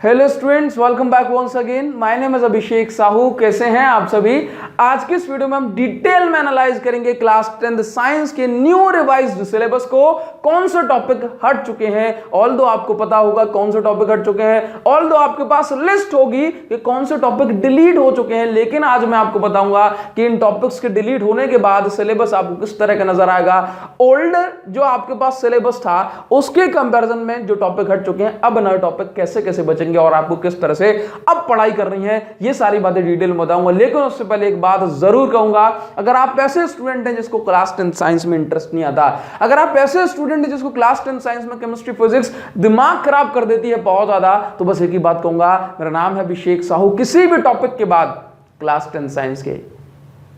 Hello students, welcome back once again. My name is Abhishek Sahu. कैसे हैं आप सभी? आज की इस वीडियो में हम डिटेल में एनालाइज करेंगे क्लास 10th साइंस के न्यू रिवाइज्ड सिलेबस को। कौन से टॉपिक हट चुके हैं, ऑल्दो आपको पता होगा कौन से टॉपिक हट चुके हैं, ऑल्दो आपके पास लिस्ट होगी कि कौन से टॉपिक डिलीट हो चुके हैं, लेकिन आज मैं आपको बताऊंगा कि इन टॉपिक्स के डिलीट होने के बाद सिलेबस आपको किस तरह का नजर आएगा। ओल्डर जो आपके पास सिलेबस था उसके कंपैरिजन में जो टॉपिक हट चुके हैं, अब नए टॉपिक कैसे कैसे बचेंगे और आपको किस तरह से अब पढ़ाई करनी है, ये सारी बातें डिटेल में बताऊंगा। लेकिन उससे पहले एक बात जरूर कहूंगा, अगर आप ऐसे स्टूडेंट हैं जिसको क्लास 10 साइंस में इंटरेस्ट नहीं आता, अगर आप ऐसे स्टूडेंट हैं जिसको क्लास 10 साइंस में केमिस्ट्री फिजिक्स दिमाग खराब कर देती है बहुत ज्यादा, तो बस एक ही बात कहूंगा, मेरा नाम है अभिषेक साहू। किसी भी टॉपिक के बाद क्लास 10 साइंस के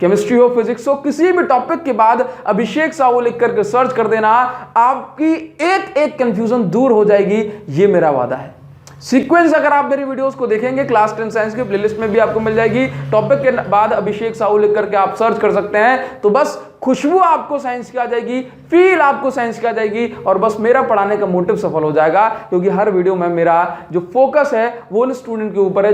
केमिस्ट्री हो, फिजिक्स हो, किसी भी टॉपिक के बाद अभिषेक साहू लिख करके सर्च कर देना, आपकी एक एक कंफ्यूजन दूर हो जाएगी, ये मेरा वादा है। सीक्वेंस अगर आप मेरी वीडियोस को देखेंगे, क्लास 10 साइंस के प्लेलिस्ट में भी आपको मिल जाएगी। टॉपिक के बाद अभिषेक साहू लिख करके आप सर्च कर सकते हैं, तो बस खुशबू आपको साइंस की आ जाएगी, फील आपको साइंस की आ जाएगी, और बस मेरा पढ़ाने का मोटिव सफल हो जाएगा। क्योंकि हर वीडियो में मेरा जो फोकस है वो उन स्टूडेंट के ऊपर है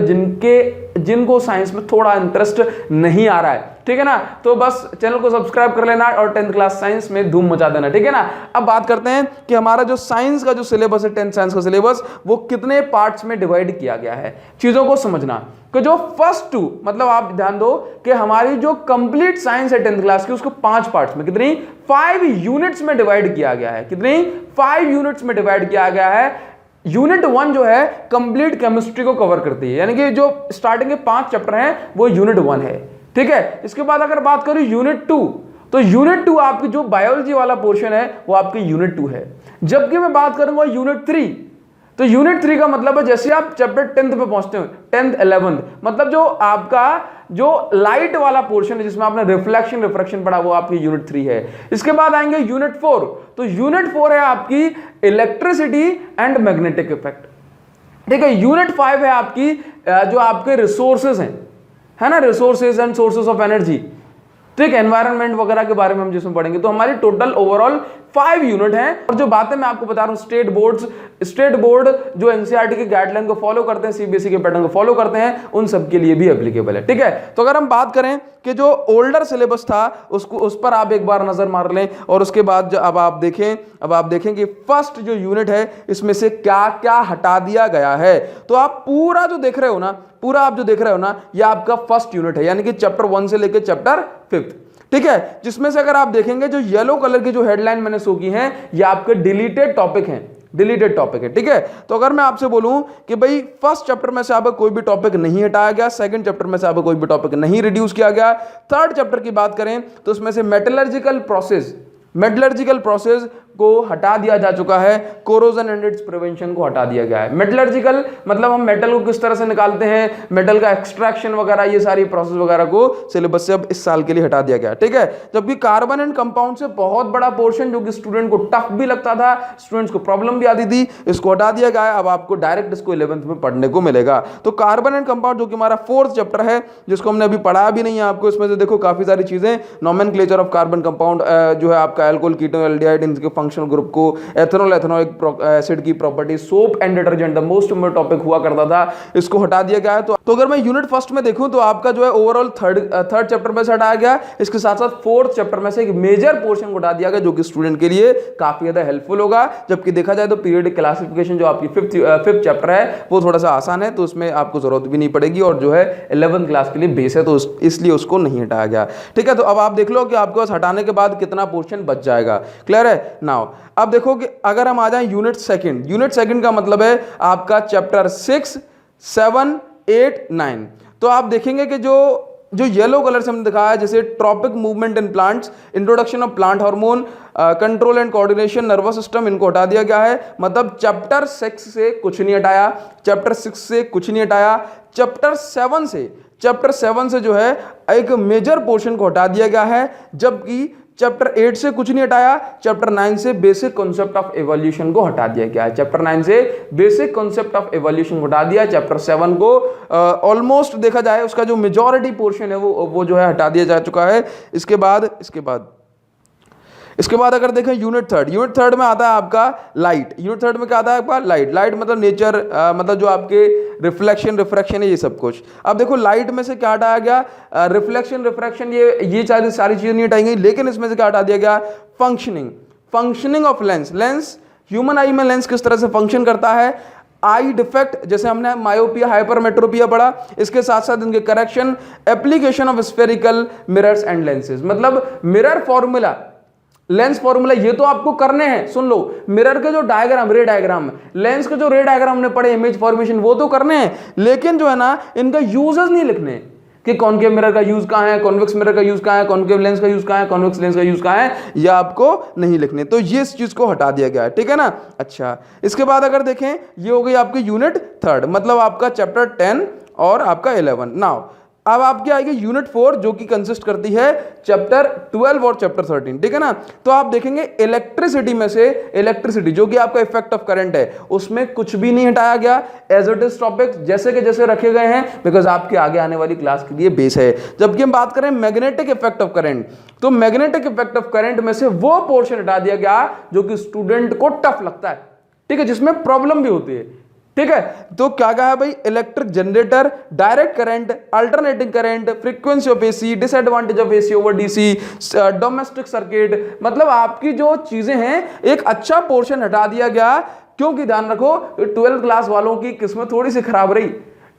जिनको साइंस में थोड़ा इंटरेस्ट नहीं आ रहा है, ठीक है ना। तो बस चैनल को सब्सक्राइब कर लेना और 10th क्लास साइंस में धूम मचा देना, ठीक है ना। अब बात करते हैं कि हमारा जो साइंस का जो सिलेबस है, 10th साइंस का सिलेबस, वो कितने पार्ट्स में डिवाइड किया गया है। चीजों को समझना कि जो फर्स्ट 2, मतलब आप ध्यान दो कि हमारी जो कंप्लीट साइंस है 10th क्लास की, उसको 5 पार्ट्स में, कितनी 5 यूनिट्स में डिवाइड किया गया है। कितनी 5 यूनिट्स में डिवाइड किया गया है। यूनिट 1 जो है कंप्लीट केमिस्ट्री को कवर करती है, यानी कि जो स्टार्टिंग के 5 चैप्टर हैं वो यूनिट 1 है, ठीक है। इसके बाद अगर बात करूं यूनिट 2, तो यूनिट 2 आपकी जो बायोलॉजी वाला पोर्शन है वो आपकी यूनिट 2 है। जबकि मैं बात करूंगा यूनिट 3, तो यूनिट 3 का मतलब है जैसे आप चैप्टर 10th पे पहुंचते हो, 10th 11th, मतलब जो आपका जो लाइट वाला पोर्शन है जिसमें आपने रिफ्लेक्शन पढ़ा, वो आपकी यूनिट 3 है। इसके बाद आएंगे यूनिट 4, तो यूनिट 4 है आपकी इलेक्ट्रिसिटी एंड मैग्नेटिक इफेक्ट, ठीक है। यूनिट 5 है आपकी जो आपके रिसोर्सेज हैं, है ना, resources and sources of energy, ठीक है, एनवायरनमेंट वगैरह के बारे में हम जिसमें पढ़ेंगे। तो हमारी टोटल ओवरऑल 5 यूनिट हैं। और जो बातें मैं आपको बता रहा हूं, स्टेट बोर्ड जो एनसीईआरटी के गाइडलाइन को फॉलो करते हैं, सीबीएसई के पैटर्न को फॉलो करते हैं, उन सब के लिए भी एप्लीकेबल है, ठीक है। तो अगर हम बात करें कि जो ओल्डर सिलेबस था उस पर आप एक बार नजर मार लें, और उसके बाद अब आप देखें कि फर्स्ट जो यूनिट है इसमें से क्या क्या हटा दिया गया है। तो आप पूरा जो देख रहे हो ना, ये आपका फर्स्ट यूनिट है, यानी कि चैप्टर 1 से लेकर चैप्टर 5, ठीक है। जिसमें से अगर आप देखेंगे जो येलो कलर की जो हेडलाइन मैंने शो की है, ये आपके डिलीटेड टॉपिक है, ठीक है। तो अगर मैं आपसे बोलूं कि भाई फर्स्ट चैप्टर में से आपका कोई भी टॉपिक नहीं हटाया गया, सेकंड चैप्टर में से आपका कोई भी टॉपिक नहीं रिड्यूस किया गया, थर्ड चैप्टर की बात करें तो उसमें से मेटलर्जिकल प्रोसेस को हटा दिया जा चुका है, कोरोजन एंड इट्स प्रिवेंशन को हटा दिया गया है। मेटलर्जिकल मतलब हम मेटल को किस तरह से निकालते हैं, मेटल का एक्सट्रैक्शन वगैरह, ये सारी प्रोसेस वगैरह को सिलेबस से अब इस साल के लिए हटा दिया गया, ठीक है। जबकि कार्बन एंड कंपाउंड से बहुत बड़ा पोर्शन जो कि स्टूडेंट को टफ भी लगता था, स्टूडेंट्स को प्रॉब्लम भी आती थी, इसको हटा दिया गया है। अब आपको डायरेक्ट इसको 11th में पढ़ने को मिलेगा। तो कार्बन एंड कंपाउंड जो कि हमारा 4th चैप्टर है, जिसको हमने अभी पढ़ा भी नहीं है आपको, इसमें से देखो काफी सारी चीजें, नोमेनक्लेचर ऑफ कार्बन कंपाउंड जो है आपका अल्कोहल, कीटोन, एल्डिहाइड, इनके फंक्शनल ग्रुप को, एथेनॉल, एथेनॉइक एसिड की property, soap and detergent, the most important topic हुआ करता था, इसको हटा दिया गया है। तो अगर मैं यूनिट फर्स्ट में देखूं तो आपका जो है ओवरऑल थर्ड चैप्टर में से हटाया गया, इसके साथ साथ 4th चैप्टर में से एक मेजर पोर्शन को हटा दिया गया, जो कि स्टूडेंट के लिए काफी ज्यादा हेल्पफुल होगा। जबकि देखा जाए तो पीरियडिक क्लासिफिकेशन जो आपकी 5th चैप्टर है वो थोड़ा सा आसान है, तो उसमें आपको जरूरत भी नहीं पड़ेगी, और जो है 11th क्लास के लिए बेस है, तो इसलिए उसको नहीं हटाया गया, ठीक है। तो अब आप देख लो कि आपके पास हटाने के बाद कितना पोर्शन बच जाएगा, क्लियर है नाउ। अब देखो कि अगर हम आ जाएं यूनिट सेकंड का मतलब है आपका चैप्टर 6, 7, 8, 9। तो आप देखेंगे कि जो येलो कलर से हमने दिखाया है, जैसे tropic movement in plants, introduction of plant hormone, control and coordination, nervous system, इनको हटा दिया गया है। मतलब चैप्टर 6 से कुछ नहीं हटाया, चैप्टर 7 से जो है एक मेजर पोर्शन को हटा दिया गया है। जबकि चैप्टर 8 से कुछ नहीं हटाया, चैप्टर 9 से बेसिक कॉन्सेप्ट ऑफ एवोल्यूशन को हटा दिया गया है। चैप्टर 9 से बेसिक कॉन्सेप्ट ऑफ एवोल्यूशन को हटा दिया, चैप्टर 7 को ऑलमोस्ट देखा जाए उसका जो मेजॉरिटी पोर्शन है वो जो है हटा दिया जा चुका है। इसके बाद इसके बाद अगर देखें यूनिट थर्ड में आता है आपका लाइट। यूनिट थर्ड में क्या आता है आपका लाइट मतलब नेचर, मतलब जो आपके रिफ्लेक्शन है ये सब कुछ। अब देखो लाइट में से क्या हटाया गया, रिफ्लेक्शन ये सारी चीजें नहीं हटाई गई, लेकिन इसमें से क्या हटा दिया गया, फंक्शनिंग ऑफ लेंस। ह्यूमन आई में लेंस किस तरह से फंक्शन करता है, आई डिफेक्ट जैसे हमने मायोपिया हाइपरमेट्रोपिया पढ़ा, इसके साथ साथ इनके correction, application of spherical mirrors and lenses. मतलब मिरर फॉर्मूला, लेंस फॉर्मूला ये तो आपको करने हैं, सुन लो। मिरर के जो डायग्राम, रे डायग्राम, लेंस के जो रे डायग्राम हमने पढ़े, इमेज फॉर्मेशन, वो तो करने हैं, लेकिन जो है ना इनका यूजेस नहीं लिखने कि कॉनकेव मिरर का यूज कहां है, कॉन्वेक्स मिरर का यूज कहां है, कॉनकेव लेंस का यूज कहां है, कॉन्वेक्स लेंस का यूज कहां है, ये आपको नहीं लिखने। तो ये इस चीज को हटा दिया गया है, ठीक है ना। अच्छा, इसके बाद अगर देखें ये हो गई आपकी यूनिट थर्ड, मतलब आपका चैप्टर 10 और आपका 11। नाउ अब आपकी आएगी यूनिट 4 जो कि कंसिस्ट करती है चैप्टर 12 और चैप्टर 13, ठीक है ना। तो आप देखेंगे इलेक्ट्रिसिटी में से, इलेक्ट्रिसिटी जो कि आपका इफेक्ट ऑफ करंट है, उसमें कुछ भी नहीं हटाया गया, एज इट इज टॉपिक जैसे के जैसे रखे गए हैं, बिकॉज आपके आगे आने वाली क्लास के लिए बेस है। जबकि हम बात करें मैग्नेटिक इफेक्ट ऑफ करंट, तो मैग्नेटिक इफेक्ट ऑफ करंट में से वो पोर्शन हटा दिया गया जो कि स्टूडेंट को टफ लगता है, ठीक है, जिसमें प्रॉब्लम भी होती है, ठीक है। तो क्या कहा है भाई, electric generator, direct current, alternating current, frequency of AC, disadvantage of AC over DC, domestic circuit, मतलब आपकी जो चीजें हैं एक अच्छा पोर्शन हटा दिया गया, क्योंकि ध्यान रखो 12th क्लास वालों की किस्मत थोड़ी सी खराब रही।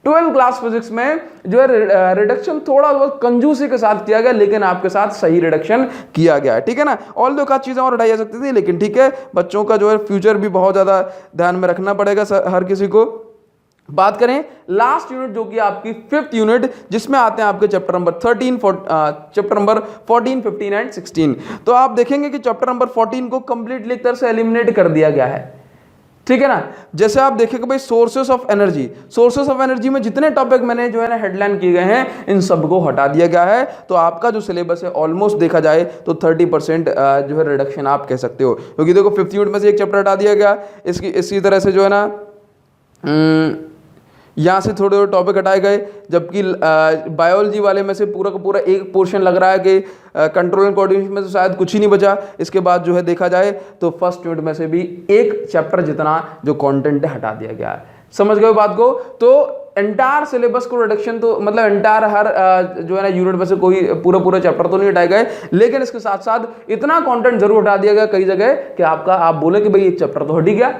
12th क्लास फिजिक्स में जो है रिडक्शन थोड़ा बहुत कंजूसी के साथ किया गया, लेकिन आपके साथ सही रिडक्शन किया गया है, ठीक है ना। ऑल दो का चीजें और हटाई जा सकती थी, लेकिन ठीक है, बच्चों का जो है फ्यूचर भी बहुत ज्यादा ध्यान में रखना पड़ेगा हर किसी को। बात करें लास्ट यूनिट जो कि आपकी 5th यूनिट, जिसमें आते हैं आपके चैप्टर नंबर 14, 15 एंड 16। तो आप देखेंगे कि चैप्टर नंबर 14 को कंप्लीटली एक तरह से एलिमिनेट कर दिया गया है, ठीक है ना। जैसे आप देखेंगे भाई सोर्सेस ऑफ एनर्जी में जितने टॉपिक मैंने जो है ना हेडलाइन किए गए हैं, इन सबको हटा दिया गया है। तो आपका जो सिलेबस है ऑलमोस्ट देखा जाए तो 30% जो है रिडक्शन आप कह सकते हो, क्योंकि देखो 5th यूनिट में से एक चैप्टर हटा दिया गया, इसी तरह से जो है ना यहाँ से थोड़े थोड़े टॉपिक हटाए गए, जबकि बायोलॉजी वाले में से पूरा का पूरा एक पोर्शन लग रहा है कि कंट्रोल एंड कोऑर्डिनेशन में तो शायद कुछ ही नहीं बचा। इसके बाद जो है देखा जाए तो फर्स्ट यूनिट में से भी एक चैप्टर जितना जो कंटेंट है हटा दिया गया है। समझ गए बात को। तो एंटायर सिलेबस को रिडक्शन तो मतलब एंटायर हर जो है ना यूनिट में से कोई पूरा चैप्टर तो नहीं हटाए गए, लेकिन इसके साथ साथ इतना कंटेंट जरूर हटा दिया गया कई जगह कि आप बोले कि भाई एक चैप्टर तो हट ही गया,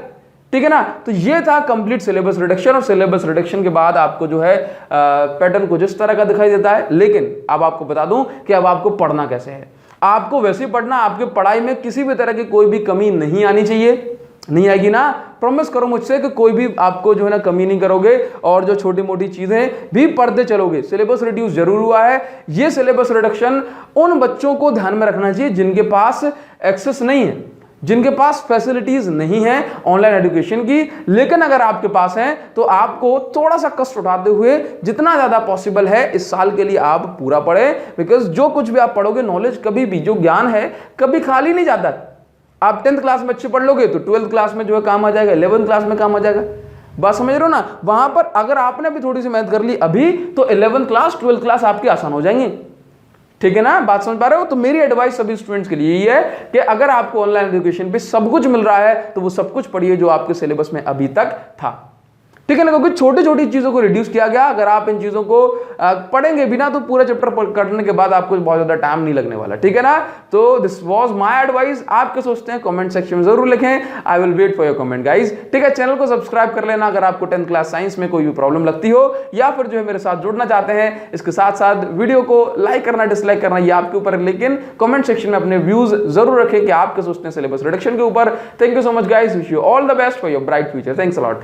ठीक है ना। तो ये था कंप्लीट सिलेबस रिडक्शन, और सिलेबस रिडक्शन के बाद आपको जो है पैटर्न कुछ इस तरह का दिखाई देता है। लेकिन अब आपको बता दूं कि अब आपको पढ़ना कैसे है। आपको वैसे ही पढ़ना, आपके पढ़ाई में किसी भी तरह की कोई भी कमी नहीं आनी चाहिए, नहीं आएगी ना। प्रॉमिस करो मुझसे कि कोई भी आपको जो है ना कमी नहीं करोगे, और जो छोटी मोटी चीजें भी पढ़ते चलोगे। सिलेबस रिड्यूस जरूर हुआ है। ये सिलेबस रिडक्शन उन बच्चों को ध्यान में रखना चाहिए जिनके पास एक्सेस नहीं है, जिनके पास फैसिलिटीज नहीं है ऑनलाइन एजुकेशन की। लेकिन अगर आपके पास है तो आपको थोड़ा सा कष्ट उठाते हुए जितना ज्यादा पॉसिबल है इस साल के लिए आप पूरा पढ़ें, बिकॉज जो कुछ भी आप पढ़ोगे, नॉलेज कभी भी, जो ज्ञान है कभी खाली नहीं जाता। आप 10th क्लास में अच्छे पढ़ लोगे तो 12th क्लास में जो है काम आ जाएगा, 11th क्लास में काम आ जाएगा। बात समझ रहे हो ना। वहां पर अगर आपने भी थोड़ी सी मेहनत कर ली अभी, तो 11th क्लास 12th क्लास आपकी आसान हो जाएंगी, ठीक है ना। बात समझ पा रहे हो। तो मेरी एडवाइस सभी स्टूडेंट्स के लिए यही है कि अगर आपको ऑनलाइन एजुकेशन पे सब कुछ मिल रहा है तो वो सब कुछ पढ़िए जो आपके सिलेबस में अभी तक था, ठीक है ना। क्योंकि छोटी छोटी चीजों को रिड्यूस किया गया। अगर आप इन चीजों को पढ़ेंगे बिना तो पूरा चैप्टर करने के बाद आपको बहुत ज्यादा टाइम नहीं लगने वाला, ठीक है ना। तो दिस वाज माय एडवाइस। आप क्या सोचते हैं कमेंट सेक्शन में जरूर लिखें। I will wait for your comment guys, ठीक है। चैनल को सब्सक्राइब कर लेना अगर आपको 10th क्लास साइंस में कोई भी प्रॉब्लम लगती हो, या फिर जो है मेरे साथ जुड़ना चाहते हैं। इसके साथ साथ वीडियो को लाइक करना, डिसलाइक करना ये आपके ऊपर है, लेकिन कमेंट सेक्शन में अपने व्यूज जरूर रखें कि आप क्या सोचते हैं सिलेबस रिडक्शन के ऊपर। Thank you so much guys, wish you all the best for your bright future. Thanks a lot.